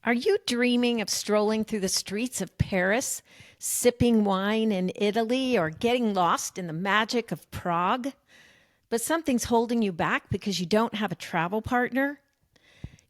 Are you dreaming of strolling through the streets of Paris, sipping wine in Italy, or getting lost in the magic of Prague? But something's holding you back because you don't have a travel partner?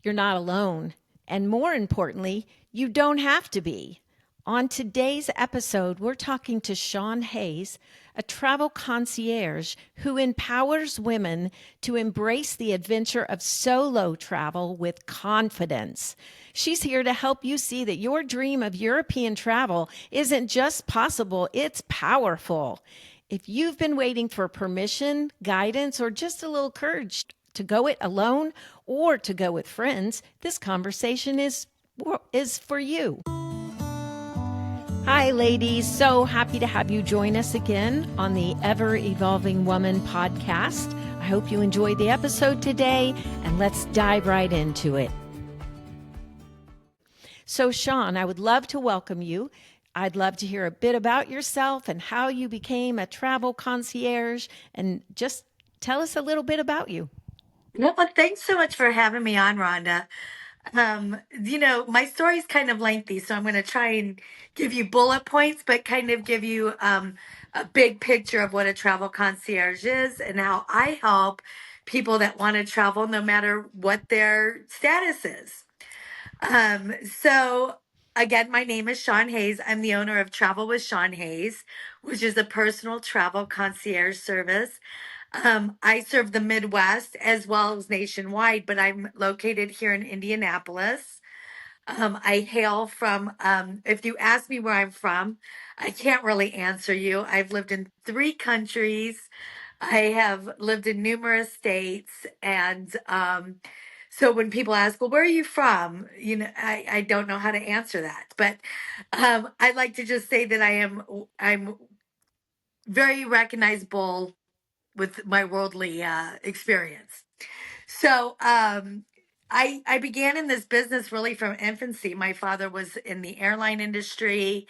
You're not alone. And more importantly, you don't have to be. On today's episode, we're talking to Shawn Hayes, a travel concierge who empowers women to embrace the adventure of solo travel with confidence. She's here to help you see that your dream of European travel isn't just possible, it's powerful. If you've been waiting for permission, guidance, or just a little courage to go it alone or to go with friends, this conversation is for you. Hi, ladies. So happy to have you join us again on the Ever Evolving Woman podcast. I hope you enjoyed the episode today, and let's dive right into it. So, Shawn, I would love to welcome you. I'd love to hear a bit about yourself and how you became a travel concierge, and just tell us a little bit about you. Well, thanks so much for having me on, Rhonda. My story's kind of lengthy, so I'm going to try and give you bullet points, but kind of give you a big picture of what a travel concierge is and how I help people that want to travel no matter what their status is. So again, my name is Shawn Hayes. I'm the owner of Travel with Shawn Hayes, which is a personal travel concierge service. I serve the Midwest as well as nationwide, but I'm located here in Indianapolis. I hail from, if you ask me where I'm from, I can't really answer you. I've lived in 3 countries. I have lived in numerous states. And so when people ask, well, where are you from? I don't know how to answer that. But I'd like to just say that I'm very recognizable with my worldly experience. So I began in this business really from infancy. My father was in the airline industry,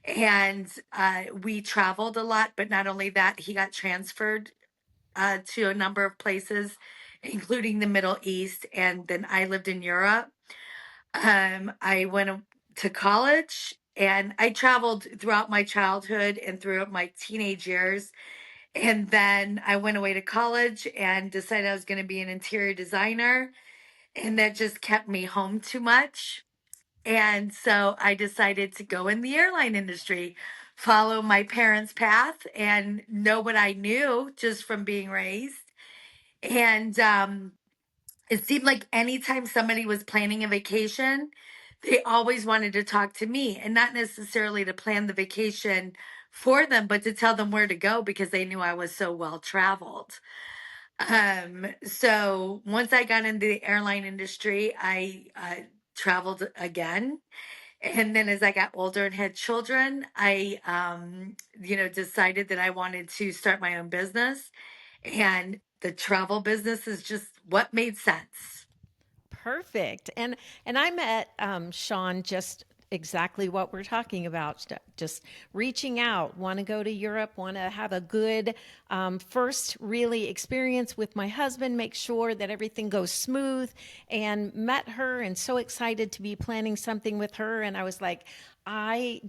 and we traveled a lot. But not only that, he got transferred to a number of places, including the Middle East, and then I lived in Europe. I went to college. And I traveled throughout my childhood and throughout my teenage years. And then I went away to college and decided I was going to be an interior designer. And that just kept me home too much. And so I decided to go in the airline industry, follow my parents' path, and know what I knew just from being raised. And it seemed like anytime somebody was planning a vacation, they always wanted to talk to me and not necessarily to plan the vacation for them, but to tell them where to go because they knew I was so well traveled. So once I got into the airline industry, I traveled again. And then as I got older and had children, I, decided that I wanted to start my own business. And the travel business is just what made sense. Perfect. And I met Shawn just exactly what we're talking about. Just reaching out, want to go to Europe, want to have a good first really experience with my husband, make sure that everything goes smooth. And met her, and so excited to be planning something with her. And I was like, I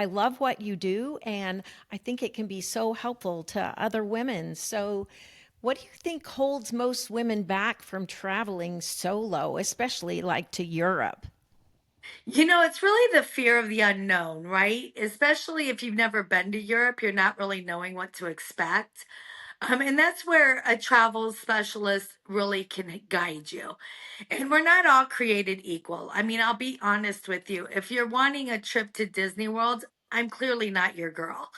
love what you do, and I think it can be so helpful to other women. So what do you think holds most women back from traveling solo, especially like to Europe? It's really the fear of the unknown, right? Especially if you've never been to Europe, you're not really knowing what to expect. And that's where a travel specialist really can guide you. And we're not all created equal. I mean, I'll be honest with you. If you're wanting a trip to Disney World, I'm clearly not your girl.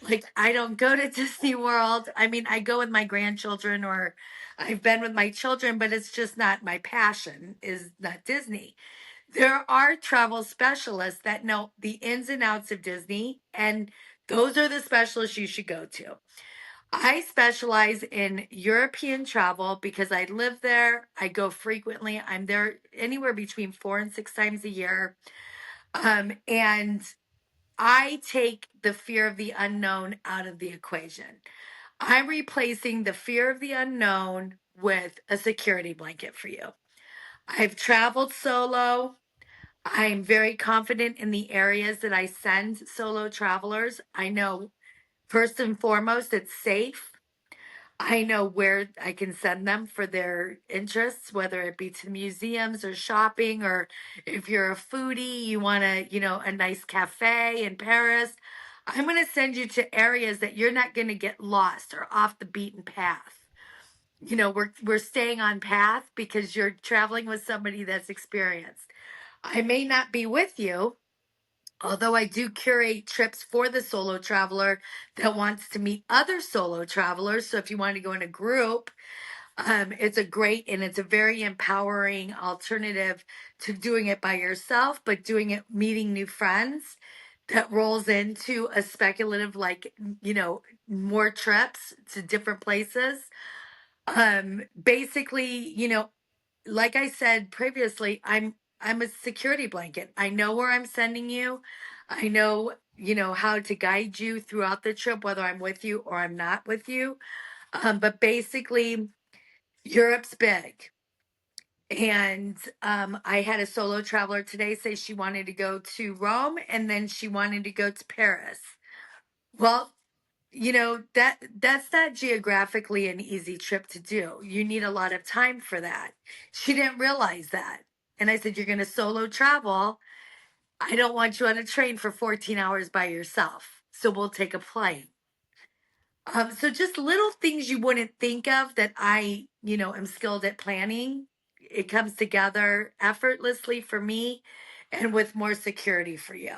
Like, I don't go to Disney World. I mean, I go with my grandchildren or I've been with my children, but it's just not my passion, is not Disney. There are travel specialists that know the ins and outs of Disney, and those are the specialists you should go to. I specialize in European travel because I live there. I go frequently. I'm there anywhere between 4 and 6 times a year. And I take the fear of the unknown out of the equation. I'm replacing the fear of the unknown with a security blanket for you. I've traveled solo. I'm very confident in the areas that I send solo travelers. I know first and foremost it's safe. I know where I can send them for their interests, whether it be to museums or shopping, or if you're a foodie, you want a nice cafe in Paris. I'm going to send you to areas that you're not going to get lost or off the beaten path. We're staying on path because you're traveling with somebody that's experienced. I may not be with you, although I do curate trips for the solo traveler that wants to meet other solo travelers. So if you want to go in a group, it's a very empowering alternative to doing it by yourself, but doing it, meeting new friends that rolls into a speculative, like, more trips to different places. Basically, like I said previously, I'm a security blanket. I know where I'm sending you. I know, how to guide you throughout the trip, whether I'm with you or I'm not with you. But basically, Europe's big. And I had a solo traveler today say she wanted to go to Rome and then she wanted to go to Paris. Well, that's not geographically an easy trip to do. You need a lot of time for that. She didn't realize that. And I said, "You're going to solo travel. I don't want you on a train for 14 hours by yourself. So we'll take a plane." So just little things you wouldn't think of that I, am skilled at planning. It comes together effortlessly for me and with more security for you.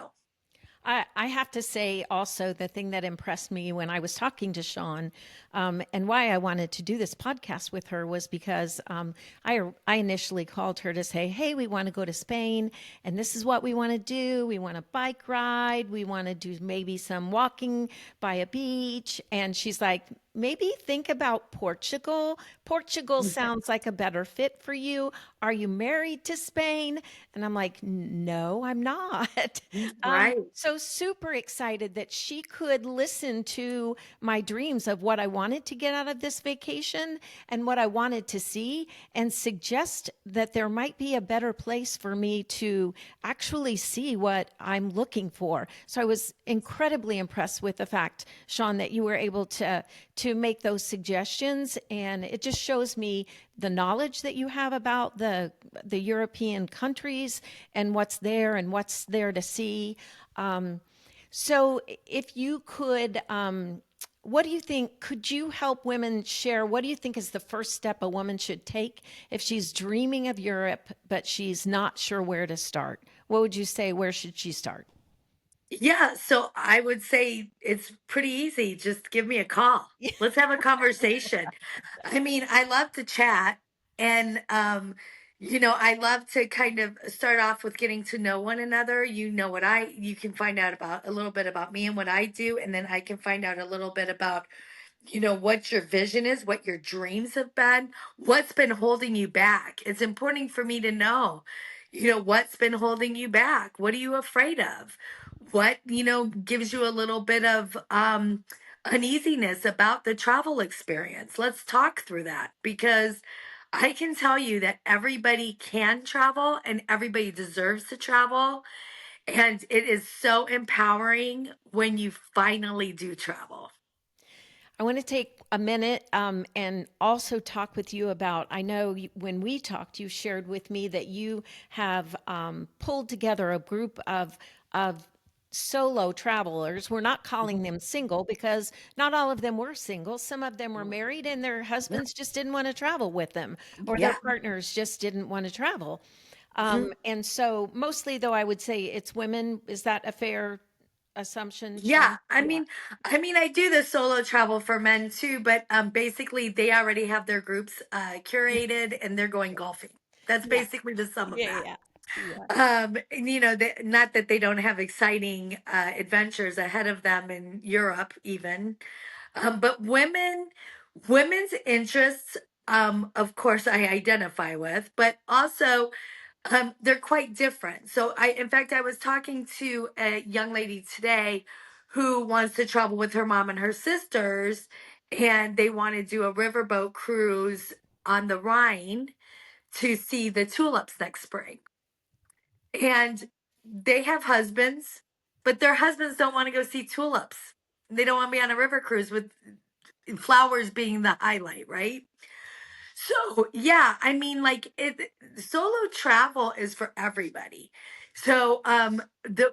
I have to say also the thing that impressed me when I was talking to Shawn, and why I wanted to do this podcast with her was because I initially called her to say, hey, we want to go to Spain and this is what we want to do. We want to bike ride. We want to do maybe some walking by a beach. And she's like, maybe think about Portugal. Portugal sounds like a better fit for you. Are you married to Spain? And I'm like, no, I'm not. Right. So super excited that she could listen to my dreams of what I wanted to get out of this vacation and what I wanted to see and suggest that there might be a better place for me to actually see what I'm looking for. So I was incredibly impressed with the fact, Shawn, that you were able to make those suggestions, and it just shows me the knowledge that you have about the European countries and what's there to see. So if you could, what do you think? Could you help women share? What do you think is the first step a woman should take if she's dreaming of Europe, but she's not sure where to start? What would you say? Where should she start? Yeah, so I would say it's pretty easy. Just give me a call. Let's have a conversation. I mean, I love to chat and I love to kind of start off with getting to know one another. You can find out about a little bit about me and what I do, and then I can find out a little bit about what your vision is, what your dreams have been, what's been holding you back. It's important for me to know, what's been holding you back. What are you afraid of? What, gives you a little bit of uneasiness about the travel experience? Let's talk through that because I can tell you that everybody can travel and everybody deserves to travel. And it is so empowering when you finally do travel. I want to take a minute and also talk with you about. I know when we talked, you shared with me that you have pulled together a group of solo travelers. We're not calling them single because not all of them were single. Some of them were married and their Yeah. husbands just didn't want to travel with them, or their Yeah. partners just didn't want to travel. Mhm. And so, mostly, though, I would say it's women. Is that a fair assumption, Yeah, Shawn? I Yeah. mean, I do the solo travel for men too, but basically they already have their groups curated and they're going golfing. That's Yeah. basically the sum of Yeah. that. Yeah. Yeah. And, not that they don't have exciting adventures ahead of them in Europe, even, but women's interests, of course, I identify with, but also they're quite different. So in fact, I was talking to a young lady today who wants to travel with her mom and her sisters, and they want to do a riverboat cruise on the Rhine to see the tulips next spring. And they have husbands, but their husbands don't want to go see tulips. They don't want to be on a river cruise with flowers being the highlight, right? So, yeah, I mean, like solo travel is for everybody. So,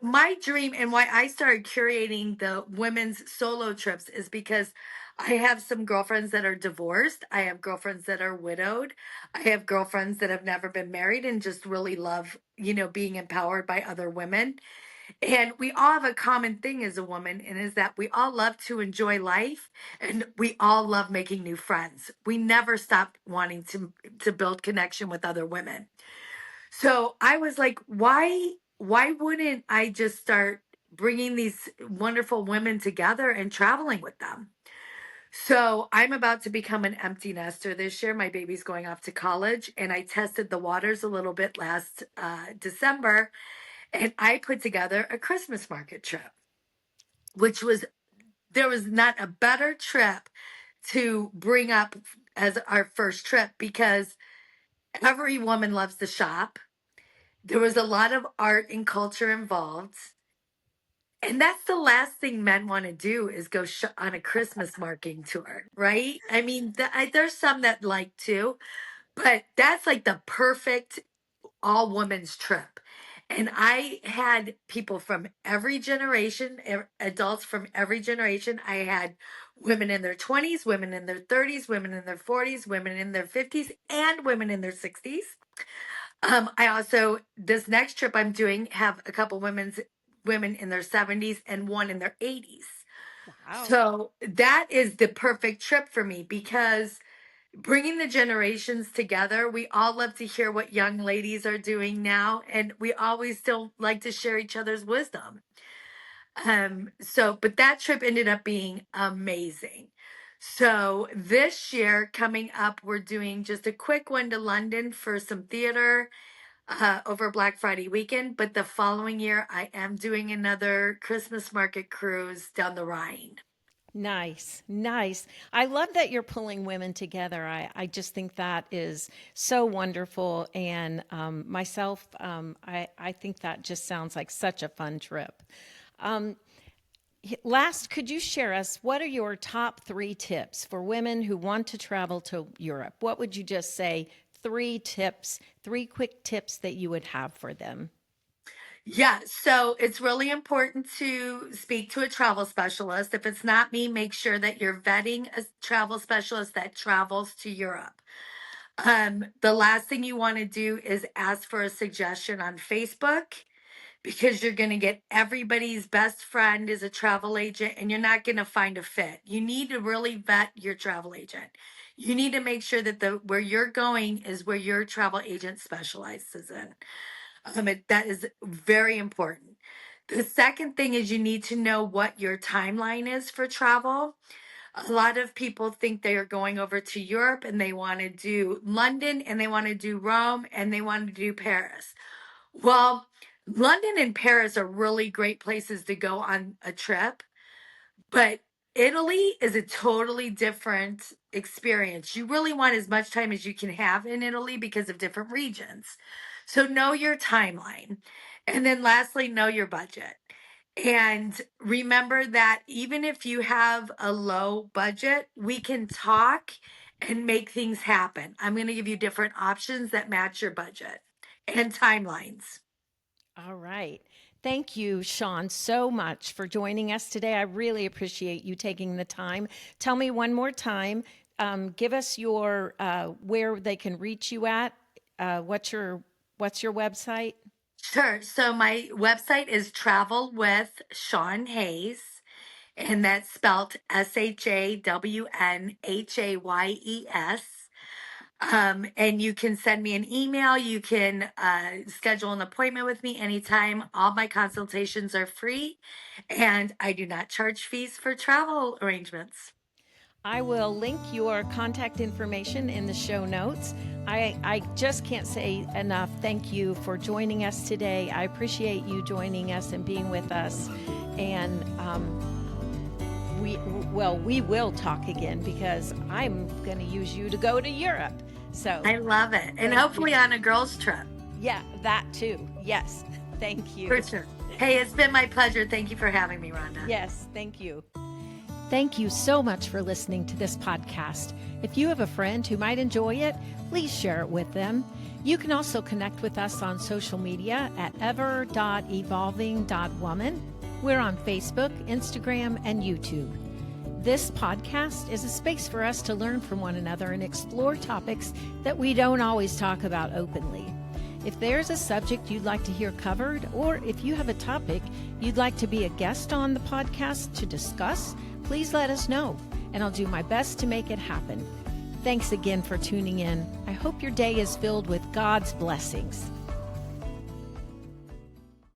my dream and why I started curating the women's solo trips is because I have some girlfriends that are divorced. I have girlfriends that are widowed. I have girlfriends that have never been married and just really love, being empowered by other women. And we all have a common thing as a woman, and is that we all love to enjoy life and we all love making new friends. We never stop wanting to build connection with other women. So I was like, why wouldn't I just start bringing these wonderful women together and traveling with them? So I'm about to become an empty nester this year. My baby's going off to college, and I tested the waters a little bit last December, and I put together a Christmas market trip, which was, there was not a better trip to bring up as our first trip because every woman loves to shop. There was a lot of art and culture involved. And that's the last thing men want to do is go on a Christmas marketing tour, right? I mean, there's some that like to, but that's like the perfect all women's trip. And I had people from every generation, adults from every generation. I had women in their 20s, women in their 30s, women in their 40s, women in their 50s, and women in their 60s. I also, this next trip I'm doing, have a couple women in their 70s and one in their 80s. Wow. So that is the perfect trip for me because bringing the generations together, we all love to hear what young ladies are doing now, and we always still like to share each other's wisdom. But that trip ended up being amazing. So this year coming up, we're doing just a quick one to London for some theater over Black Friday weekend. But the following year, I am doing another Christmas market cruise down the Rhine. Nice, nice. I love that you're pulling women together. I just think that is so wonderful. And myself, I think that just sounds like such a fun trip. Last, could you share us what are your top three tips for women who want to travel to Europe? What would you just say? Three tips, three quick tips that you would have for them. Yeah, so it's really important to speak to a travel specialist. If it's not me, make sure that you're vetting a travel specialist that travels to Europe. The last thing you want to do is ask for a suggestion on Facebook because you're going to get everybody's best friend is a travel agent and you're not going to find a fit. You need to really vet your travel agent. You need to make sure that the where you're going is where your travel agent specializes in. That is very important. The second thing is you need to know what your timeline is for travel. A lot of people think they are going over to Europe and they want to do London and they want to do Rome and they want to do Paris. Well, London and Paris are really great places to go on a trip, but Italy is a totally different experience. You really want as much time as you can have in Italy because of different regions. So know your timeline. And then lastly, know your budget. And remember that even if you have a low budget, we can talk and make things happen. I'm going to give you different options that match your budget and timelines. All right. Thank you, Shawn, so much for joining us today. I really appreciate you taking the time. Tell me one more time. Give us your where they can reach you at. What's your website? Sure. So my website is Travel with Shawn Hayes, and that's spelled ShawnHayes. And you can send me an email. You can schedule an appointment with me anytime. All my consultations are free, and I do not charge fees for travel arrangements. I will link your contact information in the show notes. I just can't say enough thank you for joining us today. I appreciate you joining us and being with us. And we will talk again because I'm going to use you to go to Europe. So, I love it. And thank you. hopefully on a girls' trip. Yeah, that too. Yes. Thank you. For sure. Hey, it's been my pleasure. Thank you for having me, Rhonda. Yes, thank you. Thank you so much for listening to this podcast. If you have a friend who might enjoy it, please share it with them. You can also connect with us on social media at ever.evolving.woman. We're on Facebook, Instagram, and YouTube. This podcast is a space for us to learn from one another and explore topics that we don't always talk about openly. If there's a subject you'd like to hear covered, or if you have a topic you'd like to be a guest on the podcast to discuss, please let us know, and I'll do my best to make it happen. Thanks again for tuning in. I hope your day is filled with God's blessings.